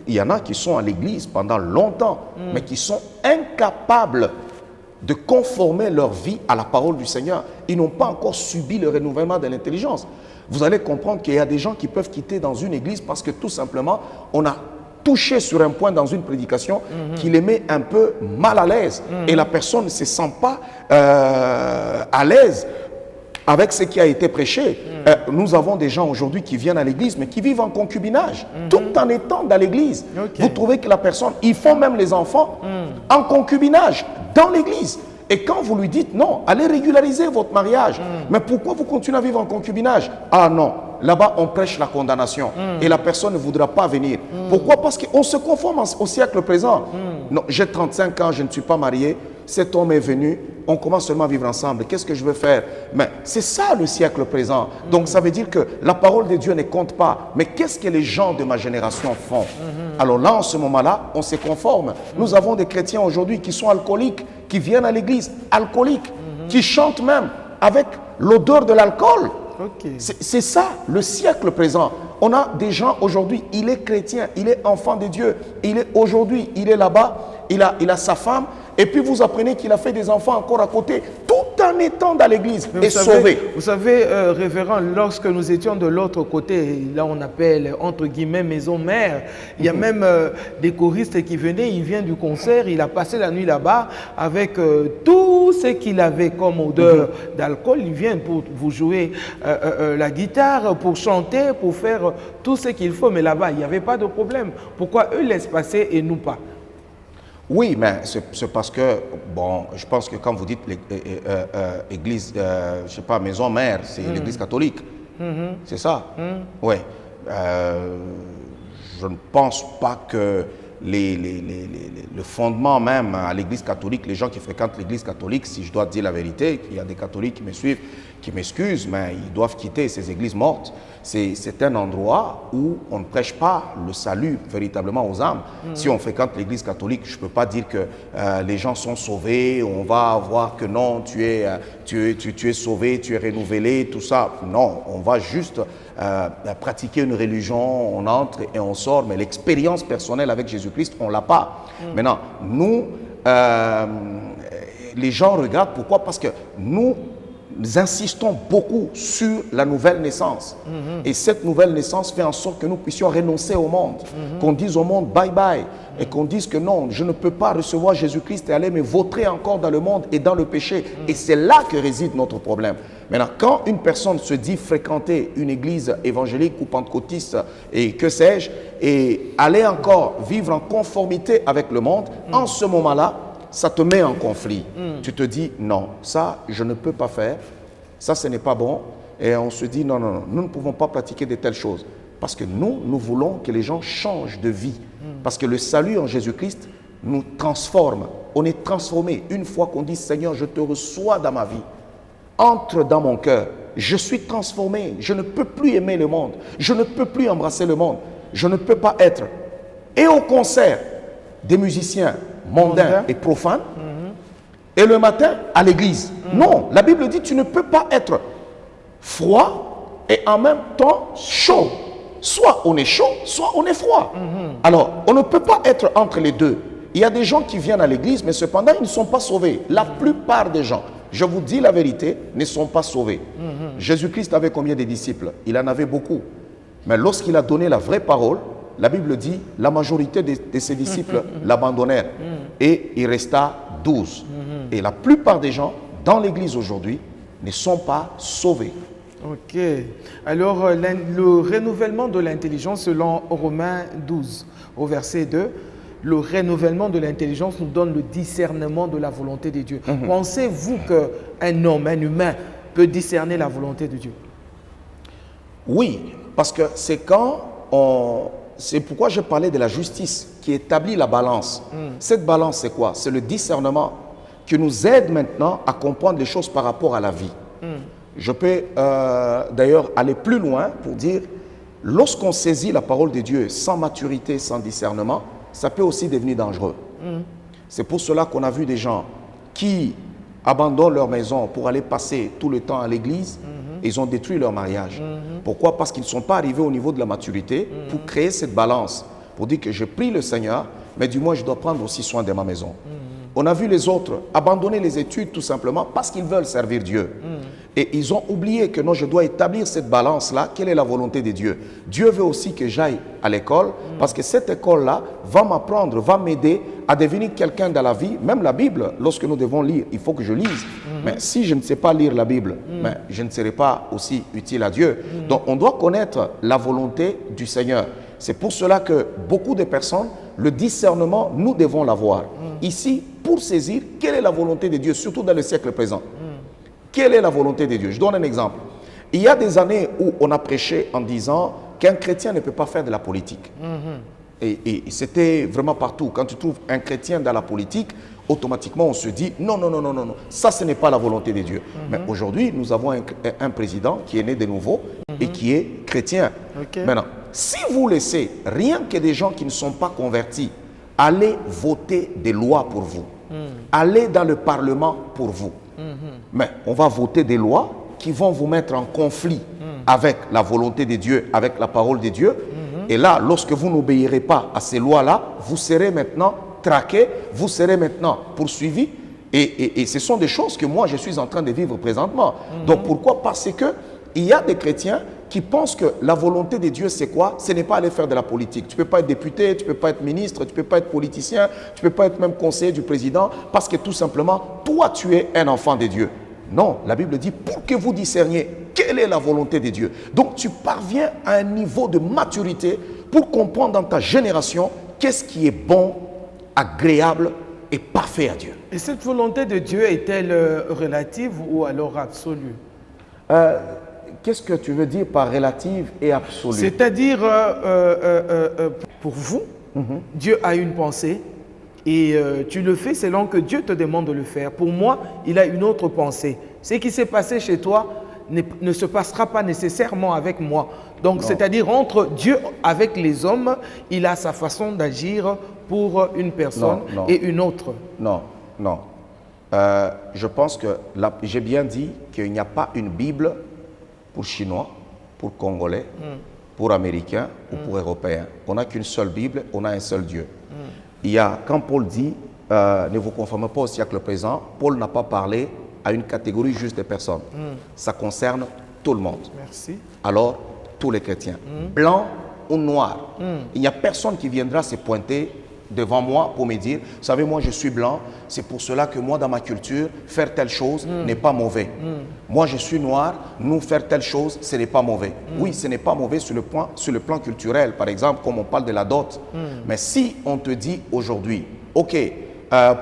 Il y en a qui sont à l'église pendant longtemps, mais qui sont incapables de conformer leur vie à la parole du Seigneur. Ils n'ont pas encore subi le renouvellement de l'intelligence. Vous allez comprendre qu'il y a des gens qui peuvent quitter dans une église parce que tout simplement, on a touché sur un point dans une prédication qui les met un peu mal à l'aise. Et la personne ne se sent pas à l'aise avec ce qui a été prêché. Nous avons des gens aujourd'hui qui viennent à l'église, mais qui vivent en concubinage, tout en étant dans l'église. Vous trouvez que la personne, ils font même les enfants en concubinage dans l'église. Et quand vous lui dites non, allez régulariser votre mariage. Mais pourquoi vous continuez à vivre en concubinage? Ah non, là-bas on prêche la condamnation et la personne ne voudra pas venir. Pourquoi? Parce qu'on se conforme au siècle présent. Non, j'ai 35 ans, je ne suis pas marié, cet homme est venu, on commence seulement à vivre ensemble. Qu'est-ce que je veux faire? Mais c'est ça le siècle présent. Donc ça veut dire que la parole de Dieu ne compte pas. Mais qu'est-ce que les gens de ma génération font? Alors là, en ce moment-là, on se conforme. Nous avons des chrétiens aujourd'hui qui sont alcooliques, qui viennent à l'église alcooliques, qui chantent même avec l'odeur de l'alcool. C'est ça, le siècle présent. On a des gens aujourd'hui, il est chrétien, il est enfant de Dieu. Aujourd'hui, il est là-bas, il a sa femme. Et puis vous apprenez qu'il a fait des enfants encore à côté, tout en étant dans l'église et sauvé. Vous savez, révérend, lorsque nous étions de l'autre côté, là on appelle entre guillemets maison mère, il y a même des choristes qui venaient, il vient du concert, il a passé la nuit là-bas avec tout ce qu'il avait comme odeur d'alcool. Il vient pour vous jouer la guitare, pour chanter, pour faire tout ce qu'il faut. Mais là-bas, il n'y avait pas de problème. Pourquoi eux laissent passer et nous pas? Oui, mais c'est parce que, bon, je pense que quand vous dites église, je sais pas, maison mère, c'est l'église catholique. C'est ça? Oui. Je ne pense pas que le fondement même à l'église catholique, les gens qui fréquentent l'église catholique, si je dois dire la vérité, il y a des catholiques qui me suivent, qui m'excusent, mais ils doivent quitter ces églises mortes. C'est un endroit où on ne prêche pas le salut véritablement aux âmes. Si on fréquente l'église catholique, je ne peux pas dire que les gens sont sauvés, on va voir que non, tu es sauvé, tu es renouvelé, tout ça. Non, on va juste pratiquer une religion, on entre et on sort, mais l'expérience personnelle avec Jésus-Christ, on ne l'a pas. Maintenant, nous, les gens regardent, pourquoi? Parce que nous insistons beaucoup sur la nouvelle naissance. Et cette nouvelle naissance fait en sorte que nous puissions renoncer au monde. Qu'on dise au monde bye bye. Et qu'on dise que non, je ne peux pas recevoir Jésus-Christ et aller me vautrer encore dans le monde et dans le péché. Et c'est là que réside notre problème. Maintenant, quand une personne se dit fréquenter une église évangélique ou pentecôtiste et que sais-je, et aller encore vivre en conformité avec le monde, en ce moment-là, ça te met en conflit. Tu te dis, non, ça, je ne peux pas faire. Ça, ce n'est pas bon. Et on se dit, non, non, non, nous ne pouvons pas pratiquer de telles choses. Parce que nous voulons que les gens changent de vie. Parce que le salut en Jésus-Christ nous transforme. On est transformé. Une fois qu'on dit, Seigneur, je te reçois dans ma vie. Entre dans mon cœur. Je suis transformé. Je ne peux plus aimer le monde. Je ne peux plus embrasser le monde. Je ne peux pas être. Et au concert, des musiciens mondains et profanes, et le matin à l'église. Non, la Bible dit tu ne peux pas être froid et en même temps chaud. Soit on est chaud, soit on est froid. Alors, on ne peut pas être entre les deux. Il y a des gens qui viennent à l'église, mais cependant, ils ne sont pas sauvés. La plupart des gens, je vous dis la vérité, ne sont pas sauvés. Jésus-Christ avait combien de disciples? Il en avait beaucoup. Mais lorsqu'il a donné la vraie parole, la Bible dit la majorité de ses disciples l'abandonnèrent et il resta 12. Et la plupart des gens dans l'église aujourd'hui ne sont pas sauvés. Ok. Alors, le renouvellement de l'intelligence selon Romains 12, au verset 2, le renouvellement de l'intelligence nous donne le discernement de la volonté de Dieu. Pensez-vous qu'un homme, un humain, peut discerner la volonté de Dieu? Oui, parce que c'est quand on... C'est pourquoi je parlais de la justice qui établit la balance. Cette balance, c'est quoi? C'est le discernement qui nous aide maintenant à comprendre les choses par rapport à la vie. Je peux d'ailleurs aller plus loin pour dire, lorsqu'on saisit la parole de Dieu sans maturité, sans discernement, ça peut aussi devenir dangereux. C'est pour cela qu'on a vu des gens qui abandonnent leur maison pour aller passer tout le temps à l'église. Ils ont détruit leur mariage. Pourquoi? Parce qu'ils ne sont pas arrivés au niveau de la maturité pour créer cette balance. Pour dire que je prie le Seigneur, mais du moins je dois prendre aussi soin de ma maison. On a vu les autres abandonner les études tout simplement parce qu'ils veulent servir Dieu. Et ils ont oublié que non, je dois établir cette balance-là. Quelle est la volonté de Dieu? Dieu veut aussi que j'aille à l'école parce que cette école-là va m'apprendre, va m'aider à devenir quelqu'un dans la vie. Même la Bible, lorsque nous devons lire, il faut que je lise. Mais si je ne sais pas lire la Bible, mais je ne serai pas aussi utile à Dieu. Donc on doit connaître la volonté du Seigneur. C'est pour cela que beaucoup de personnes, le discernement, nous devons l'avoir. Ici, pour saisir quelle est la volonté de Dieu, surtout dans le siècle présent. Quelle est la volonté de Dieu? Je donne un exemple. Il y a des années où on a prêché en disant qu'un chrétien ne peut pas faire de la politique. Et c'était vraiment partout. Quand tu trouves un chrétien dans la politique, automatiquement on se dit non, non, non, non, non, non. Ça ce n'est pas la volonté de Dieu. Mais aujourd'hui, nous avons un président qui est né de nouveau et qui est chrétien. Maintenant, si vous laissez rien que des gens qui ne sont pas convertis aller voter des lois pour vous, aller dans le Parlement pour vous, mais on va voter des lois qui vont vous mettre en conflit avec la volonté de Dieu, avec la parole de Dieu. Et là, lorsque vous n'obéirez pas à ces lois-là, vous serez maintenant traqué, vous serez maintenant poursuivi. Et ce sont des choses que moi, je suis en train de vivre présentement. Donc pourquoi? Parce qu'il y a des chrétiens qui pensent que la volonté de Dieu, c'est quoi? Ce n'est pas aller faire de la politique. Tu ne peux pas être député, tu ne peux pas être ministre, tu ne peux pas être politicien, tu ne peux pas être même conseiller du président, parce que tout simplement, toi, tu es un enfant de Dieu. Non, la Bible dit, pour que vous discerniez quelle est la volonté de Dieu. Donc, tu parviens à un niveau de maturité pour comprendre dans ta génération qu'est-ce qui est bon, agréable et parfait à Dieu. Et cette volonté de Dieu est-elle relative ou alors absolue? Qu'est-ce que tu veux dire par relative et absolue? C'est-à-dire, pour vous, Dieu a une pensée et tu le fais selon que Dieu te demande de le faire. Pour moi, il a une autre pensée. Ce qui s'est passé chez toi ne se passera pas nécessairement avec moi. Donc, c'est-à-dire, entre Dieu avec les hommes, il a sa façon d'agir pour une personne et une autre. Non, non. Je pense que j'ai bien dit qu'il n'y a pas une Bible pour Chinois, pour Congolais, pour Américains ou pour Européens. On n'a qu'une seule Bible, on a un seul Dieu. Il y a, quand Paul dit ne vous conformez pas au siècle présent, Paul n'a pas parlé à une catégorie juste de personnes. Ça concerne tout le monde. Merci. Alors, tous les chrétiens, blancs ou noirs. Il n'y a personne qui viendra se pointer devant moi pour me dire, vous savez, moi je suis blanc, c'est pour cela que moi dans ma culture, faire telle chose n'est pas mauvais. Moi je suis noir, nous faire telle chose, ce n'est pas mauvais. Oui, ce n'est pas mauvais sur le plan culturel, par exemple, comme on parle de la dot. Mais si on te dit aujourd'hui, ok,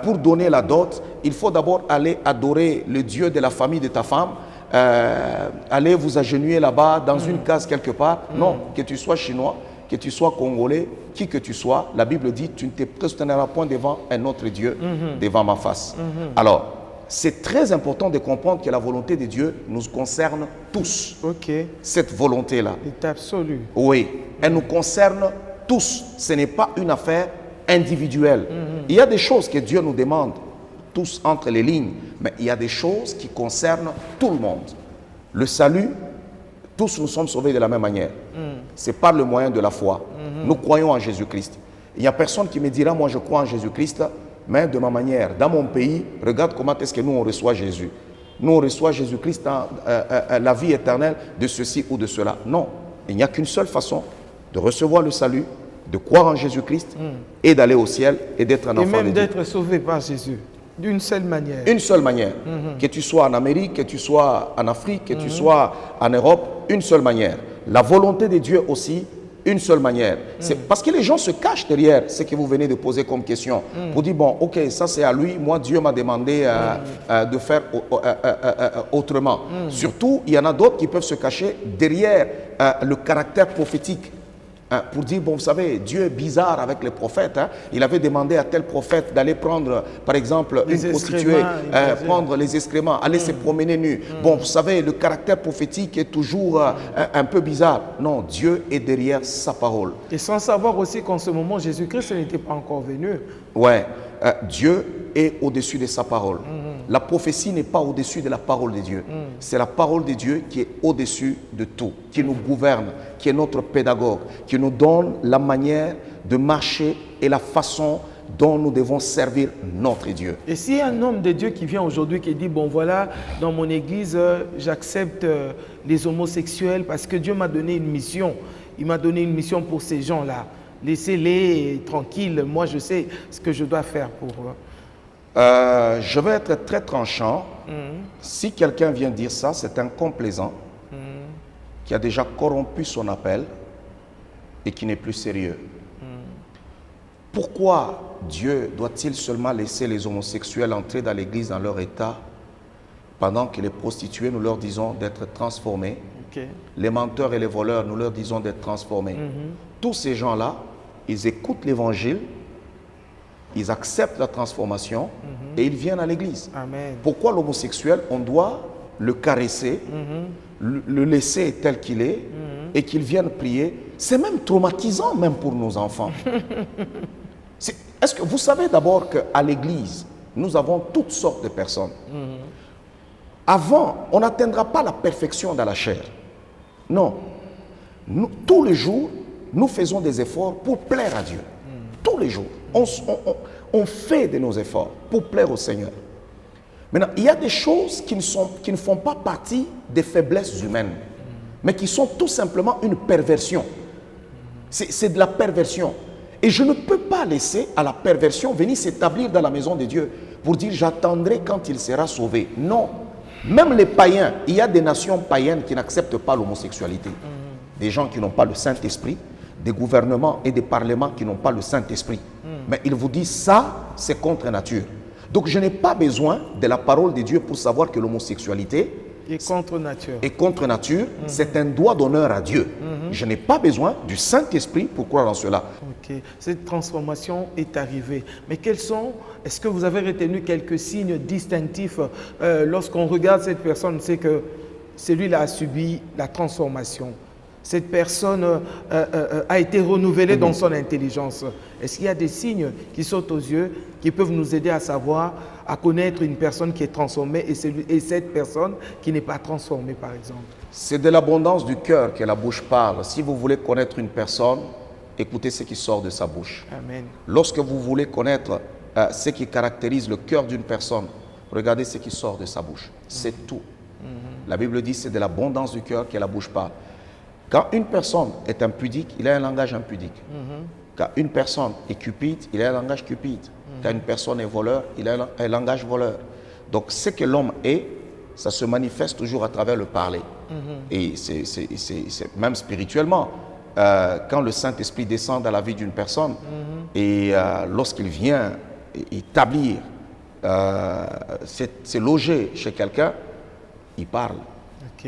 pour donner la dot, il faut d'abord aller adorer le Dieu de la famille de ta femme, aller vous agenouiller là-bas dans une case quelque part. Non, que tu sois chinois, que tu sois congolais, qui que tu sois, la Bible dit tu ne te prosterneras point devant un autre Dieu, devant ma face. Alors, c'est très important de comprendre que la volonté de Dieu nous concerne tous. Cette volonté-là. C'est absolu. Oui, elle nous concerne tous. Ce n'est pas une affaire individuelle. Il y a des choses que Dieu nous demande, tous entre les lignes, mais il y a des choses qui concernent tout le monde. Le salut, tous nous sommes sauvés de la même manière. C'est par le moyen de la foi. Nous croyons en Jésus-Christ. Il n'y a personne qui me dira, moi je crois en Jésus-Christ, mais de ma manière. Dans mon pays, regarde comment est-ce que nous on reçoit Jésus. Nous on reçoit Jésus-Christ dans la vie éternelle de ceci ou de cela. Non, il n'y a qu'une seule façon de recevoir le salut, de croire en Jésus-Christ et d'aller au ciel et d'être un enfant de Dieu. Et même d'être sauvé par Jésus. D'une seule manière. Une seule manière. Que tu sois en Amérique, que tu sois en Afrique, que tu sois en Europe, une seule manière. La volonté de Dieu aussi, une seule manière. C'est parce que les gens se cachent derrière ce que vous venez de poser comme question. Pour dire, bon, ok, ça c'est à lui, moi Dieu m'a demandé de faire autrement. Surtout, il y en a d'autres qui peuvent se cacher derrière le caractère prophétique. Pour dire, bon, vous savez, Dieu est bizarre avec les prophètes. Il avait demandé à tel prophète d'aller prendre, par exemple, une prostituée, prendre les excréments, aller se promener nu. Bon, vous savez, le caractère prophétique est toujours un peu bizarre. Non, Dieu est derrière sa parole. Et sans savoir aussi qu'en ce moment, Jésus-Christ n'était pas encore venu. Ouais, Dieu est au-dessus de sa parole. La prophétie n'est pas au-dessus de la parole de Dieu. C'est la parole de Dieu qui est au-dessus de tout, qui nous gouverne, qui est notre pédagogue, qui nous donne la manière de marcher et la façon dont nous devons servir notre Dieu. Et s'il y a un homme de Dieu qui vient aujourd'hui qui dit, bon voilà, dans mon église, j'accepte les homosexuels parce que Dieu m'a donné une mission. Il m'a donné une mission pour ces gens-là. Laissez-les tranquilles, moi je sais ce que je dois faire pour eux. Je vais être très tranchant. Si quelqu'un vient dire ça, c'est un complaisant qui a déjà corrompu son appel et qui n'est plus sérieux. Pourquoi Dieu doit-il seulement laisser les homosexuels entrer dans l'église dans leur état pendant que les prostituées, nous leur disons d'être transformés, les menteurs et les voleurs, nous leur disons d'être transformés. Tous ces gens-là, ils écoutent l'évangile, ils acceptent la transformation et ils viennent à l'église. Pourquoi l'homosexuel, on doit le caresser, le laisser tel qu'il est et qu'il vienne prier? C'est même traumatisant même pour nos enfants. Est-ce que vous savez d'abord qu'à l'église, nous avons toutes sortes de personnes. Avant, on n'atteindra pas la perfection dans la chair. Non. Nous, tous les jours, nous faisons des efforts pour plaire à Dieu. Tous les jours. On fait de nos efforts pour plaire au Seigneur. Maintenant, il y a des choses qui ne font pas partie des faiblesses humaines, mais qui sont tout simplement une perversion. C'est de la perversion. Et je ne peux pas laisser à la perversion venir s'établir dans la maison de Dieu pour dire j'attendrai quand il sera sauvé. Non. Même les païens, il y a des nations païennes qui n'acceptent pas l'homosexualité. Des gens qui n'ont pas le Saint-Esprit, des gouvernements et des parlements qui n'ont pas le Saint-Esprit. Mais ils vous disent ça, c'est contre nature. Donc je n'ai pas besoin de la parole de Dieu pour savoir que l'homosexualité est contre nature. Et contre nature, c'est un doigt d'honneur à Dieu. Je n'ai pas besoin du Saint-Esprit pour croire en cela. Ok, cette transformation est arrivée. Mais est-ce que vous avez retenu quelques signes distinctifs lorsqu'on regarde cette personne, c'est que celui-là a subi la transformation. Cette personne a été renouvelée dans son intelligence. Est-ce qu'il y a des signes qui sautent aux yeux, qui peuvent nous aider à savoir, à connaître une personne qui est transformée et cette personne qui n'est pas transformée, par exemple? C'est de l'abondance du cœur que la bouche parle. Si vous voulez connaître une personne, écoutez ce qui sort de sa bouche. Amen. Lorsque vous voulez connaître ce qui caractérise le cœur d'une personne, regardez ce qui sort de sa bouche. C'est tout. La Bible dit c'est de l'abondance du cœur que la bouche parle. Quand une personne est impudique, il a un langage impudique. Quand une personne est cupide, il a un langage cupide. Quand une personne est voleur, il a un langage voleur. Donc ce que l'homme est, ça se manifeste toujours à travers le parler. Et c'est même spirituellement. Quand le Saint-Esprit descend dans la vie d'une personne et lorsqu'il vient établir, c'est logé chez quelqu'un, il parle.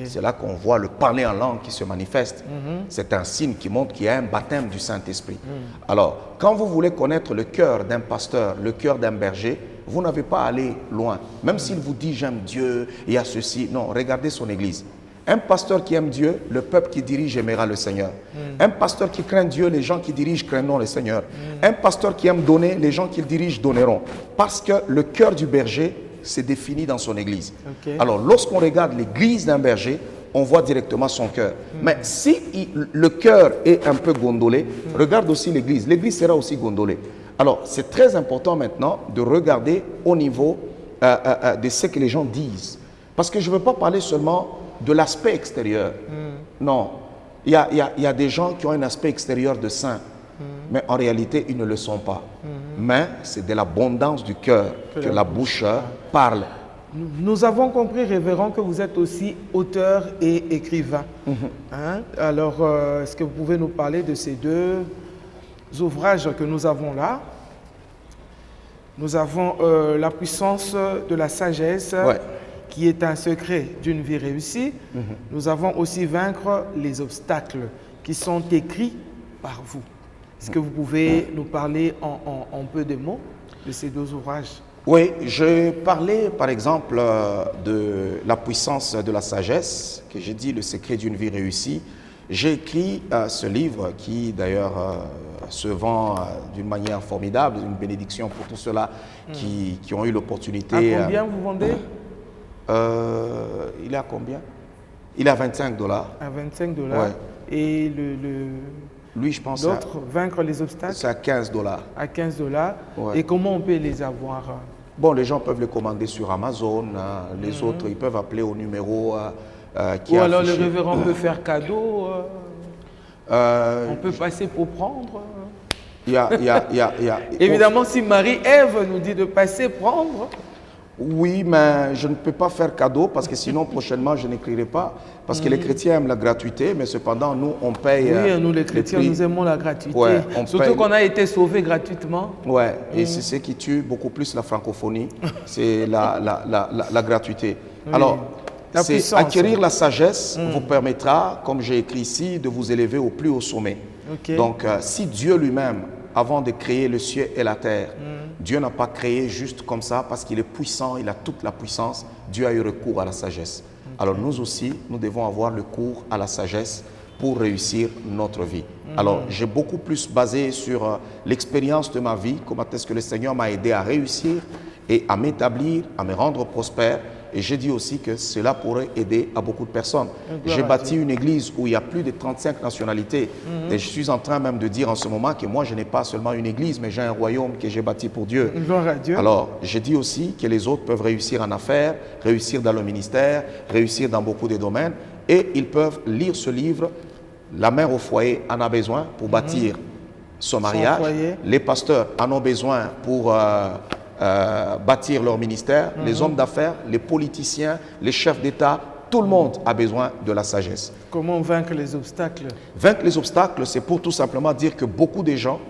C'est là qu'on voit le parler en langue qui se manifeste. C'est un signe qui montre qu'il y a un baptême du Saint-Esprit. Alors, quand vous voulez connaître le cœur d'un pasteur, le cœur d'un berger, vous n'avez pas à aller loin. Même s'il vous dit j'aime Dieu, il y a ceci. Non, regardez son église. Un pasteur qui aime Dieu, le peuple qui dirige aimera le Seigneur. Un pasteur qui craint Dieu, les gens qui dirigent craindront le Seigneur. Un pasteur qui aime donner, les gens qui dirigent donneront. Parce que le cœur du berger, c'est défini dans son église. Alors, lorsqu'on regarde l'église d'un berger, on voit directement son cœur. Mais si le cœur est un peu gondolé, regarde aussi l'église. L'église sera aussi gondolée. Alors, c'est très important maintenant de regarder au niveau de ce que les gens disent. Parce que je ne veux pas parler seulement de l'aspect extérieur. Non. Il y a des gens qui ont un aspect extérieur de saint. Mais en réalité, ils ne le sont pas. Mais c'est de l'abondance du cœur que la bouche parle. Nous avons compris, révérend, que vous êtes aussi auteur et écrivain. Hein? Alors, est-ce que vous pouvez nous parler de ces deux ouvrages que nous avons là? Nous avons La puissance de la sagesse, qui est un secret d'une vie réussie. Nous avons aussi Vaincre les obstacles, qui sont écrits par vous. Est-ce que vous pouvez nous parler en peu de mots de ces deux ouvrages? Oui, je parlais par exemple de La puissance de la sagesse, que j'ai dit le secret d'une vie réussie. J'ai écrit ce livre qui d'ailleurs se vend d'une manière formidable, une bénédiction pour tous ceux-là qui ont eu l'opportunité. À combien vous vendez? Il est à combien? Il est à $25. À $25. Ouais. Et Lui, je pense D'autres, vaincre les obstacles c'est à 15 $. à 15 $. Ouais. Et comment on peut les avoir? Bon, les gens peuvent les commander sur Amazon. Les autres, ils peuvent appeler au numéro qui Ou est alors affiché. le révérend peut faire cadeau, on peut passer pour prendre. Il y a- Évidemment, si Marie-Ève nous dit de passer prendre, Oui, mais je ne peux pas faire cadeau parce que sinon, prochainement, je n'écrirai pas. Parce que les chrétiens aiment la gratuité, mais cependant, nous, on paye. oui, nous les chrétiens, prix. nous aimons la gratuité. Ouais, on Surtout paye. qu'on a été sauvés gratuitement. Ouais, et c'est ce qui tue beaucoup plus la francophonie, c'est la gratuité. Alors, La c'est puissance. acquérir la sagesse vous permettra, comme j'ai écrit ici, de vous élever au plus haut sommet. Ok. Donc, si Dieu lui-même, avant de créer le ciel et la terre, Dieu n'a pas créé juste comme ça parce qu'il est puissant, il a toute la puissance, Dieu a eu recours à la sagesse. Alors nous aussi, nous devons avoir le cours à la sagesse pour réussir notre vie. Alors, j'ai beaucoup plus basé sur l'expérience de ma vie, comment est-ce que le Seigneur m'a aidé à réussir et à m'établir, à me rendre prospère. Et j'ai dit aussi que cela pourrait aider à beaucoup de personnes. J'ai bâti une église où il y a plus de 35 nationalités. Et je suis en train même de dire en ce moment que moi, je n'ai pas seulement une église, mais j'ai un royaume que j'ai bâti pour Dieu. Gloire à Dieu. Alors, j'ai dit aussi que les autres peuvent réussir en affaires, réussir dans le ministère, réussir dans beaucoup de domaines. Et ils peuvent lire ce livre. La mère au foyer en a besoin pour bâtir son mariage. foyer. Les pasteurs en ont besoin pour bâtir leur ministère. Les hommes d'affaires, les politiciens, les chefs d'État, tout le monde a besoin de la sagesse. Comment vaincre les obstacles? Vaincre les obstacles, c'est pour tout simplement dire que beaucoup de gens,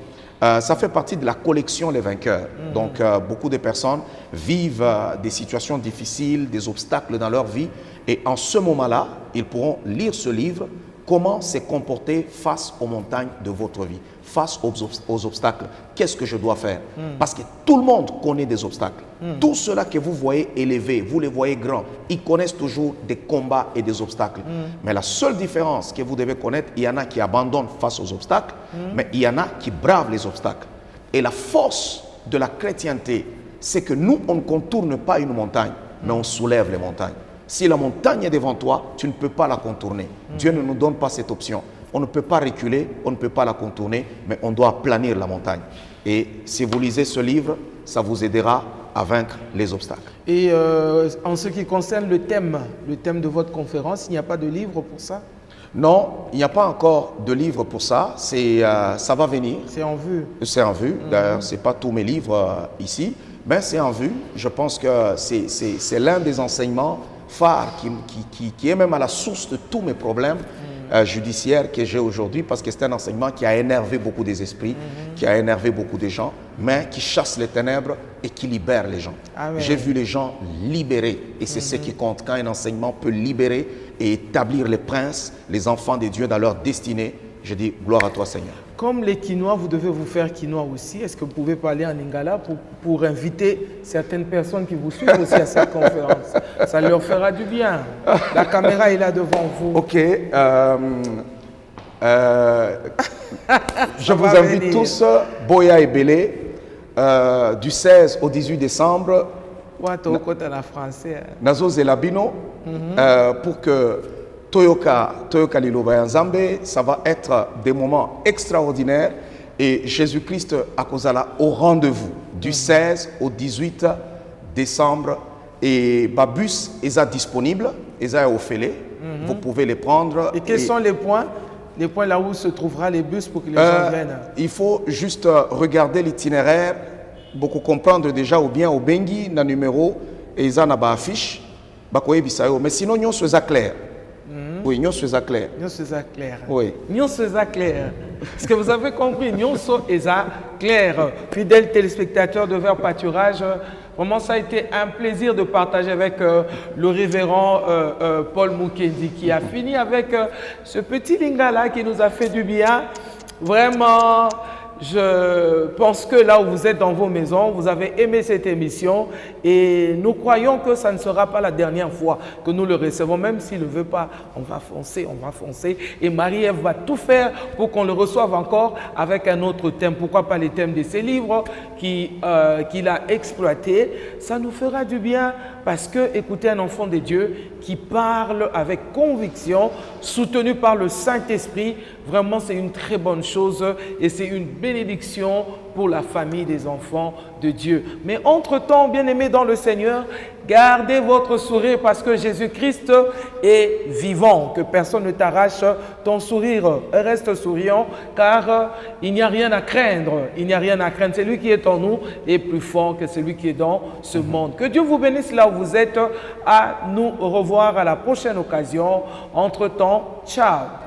ça fait partie de la collection Les Vainqueurs. Donc, beaucoup de personnes vivent des situations difficiles, des obstacles dans leur vie. Et en ce moment-là, ils pourront lire ce livre, comment se comporter face aux montagnes de votre vie, face aux obstacles. Qu'est-ce que je dois faire? Parce que tout le monde connaît des obstacles. Tout cela que vous voyez élevés, vous les voyez grands, ils connaissent toujours des combats et des obstacles. Mais la seule différence que vous devez connaître, il y en a qui abandonnent face aux obstacles, mais il y en a qui bravent les obstacles. Et la force de la chrétienté, c'est que nous, on ne contourne pas une montagne, mais on soulève les montagnes. Si la montagne est devant toi, tu ne peux pas la contourner. Dieu ne nous donne pas cette option. On ne peut pas reculer, on ne peut pas la contourner, mais on doit planir la montagne. Et si vous lisez ce livre, ça vous aidera à vaincre les obstacles. Et en ce qui concerne le thème de votre conférence, il n'y a pas de livre pour ça? Non, il n'y a pas encore de livre pour ça. Ça va venir. C'est en vue. C'est en vue. D'ailleurs, ce n'est pas tous mes livres ici, mais c'est en vue. Je pense que c'est l'un des enseignements phare qui est même à la source de tous mes problèmes judiciaires que j'ai aujourd'hui, parce que c'est un enseignement qui a énervé beaucoup des esprits, qui a énervé beaucoup de gens, mais qui chasse les ténèbres et qui libère les gens. Amen. J'ai vu les gens libérés, et c'est ce qui compte quand un enseignement peut libérer et établir les princes, les enfants de Dieu dans leur destinée. Je dis gloire à toi, Seigneur. Comme les quinois, vous devez vous faire quinois aussi. Est-ce que vous pouvez parler en lingala pour inviter certaines personnes qui vous suivent aussi à cette conférence? Ça leur fera du bien. La caméra est là devant vous. Ok. Je vous va invite venir. tous, Boya et Belé, du 16 au 18 décembre, Ouato okota na français. Nazo Zelabino, pour que Toyoka Liloba Nzambe, ça va être des moments extraordinaires. Et Jésus-Christ a causala au rendez-vous du 16 au 18 décembre. Et Babus est disponible, est au Félé. Vous pouvez les prendre. Et quels sont les points? Les points là où se trouvera les bus pour que les gens viennent. Il faut juste regarder l'itinéraire, beaucoup comprendre déjà ou bien au Bengi, na numéro, et ils en ont affiche. Mais sinon, nous sommes clairs. Oui, nous sommes clairs. Nous sommes clairs. Oui. Nous sommes clairs. Est-ce que vous avez compris? Nous sommes clairs. Fidèles téléspectateurs de Vert Pâturage, vraiment ça a été un plaisir de partager avec le révérend Paul Mukendi qui a fini avec ce petit lingala qui nous a fait du bien. Vraiment, je pense que là où vous êtes dans vos maisons, vous avez aimé cette émission et nous croyons que ça ne sera pas la dernière fois que nous le recevons, même s'il ne veut pas, on va foncer. Et Marie-Ève va tout faire pour qu'on le reçoive encore avec un autre thème. Pourquoi pas les thèmes de ses livres qu'il a exploités. Ça nous fera du bien. parce que écouter un enfant de Dieu qui parle avec conviction, soutenu par le Saint-Esprit, vraiment c'est une très bonne chose et c'est une bénédiction pour la famille des enfants de Dieu. Mais entre-temps, bien-aimés dans le Seigneur, gardez votre sourire parce que Jésus-Christ est vivant. Que personne ne t'arrache ton sourire. Reste souriant car il n'y a rien à craindre. Il n'y a rien à craindre. Celui qui est en nous est plus fort que celui qui est dans ce monde. Que Dieu vous bénisse là où vous êtes. À nous revoir à la prochaine occasion. Entre-temps, ciao.